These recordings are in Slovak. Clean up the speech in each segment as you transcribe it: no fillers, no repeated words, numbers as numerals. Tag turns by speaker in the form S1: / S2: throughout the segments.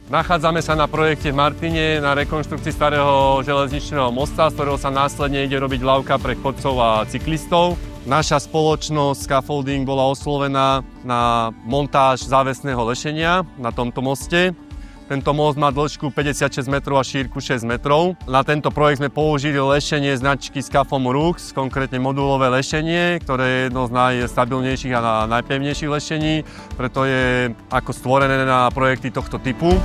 S1: Nachádzame sa na projekte v Martine na rekonštrukcii starého železničného mosta, z ktorého sa následne ide robiť ľavka pre chodcov a cyklistov. Naša spoločnosť Scaffolding bola oslovená na montáž závesného lešenia na tomto moste. Tento most má dĺžku 56 metrov a šírku 6 metrov. Na tento projekt sme použili lešenie značky Scafom Rux, konkrétne modulové lešenie, ktoré je jedno z najstabilnejších a najpevnejších lešení, preto je ako stvorené na projekty tohto typu.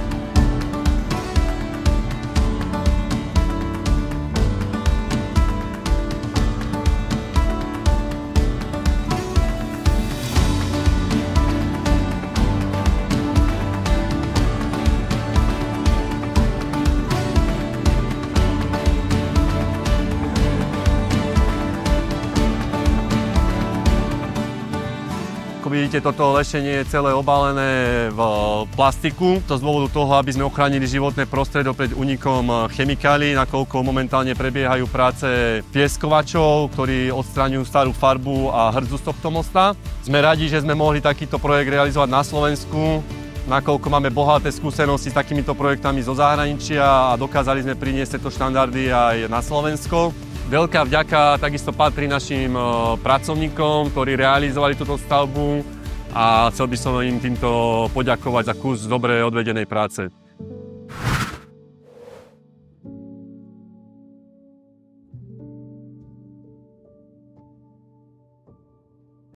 S1: Ako vidíte, toto lešenie je celé obalené v plastiku. To z dôvodu toho, aby sme ochránili životné prostredie pred únikom chemikálií, nakoľko momentálne prebiehajú práce pieskovačov, ktorí odstraňujú starú farbu a hrdzu z tohto mosta. Sme radi, že sme mohli takýto projekt realizovať na Slovensku, nakoľko máme bohaté skúsenosti s takýmito projektami zo zahraničia a dokázali sme priniesť tieto štandardy aj na Slovensko. Veľká vďaka takisto patrí našim pracovníkom, ktorí realizovali túto stavbu a chcel by som im týmto poďakovať za kus dobre odvedenej práce.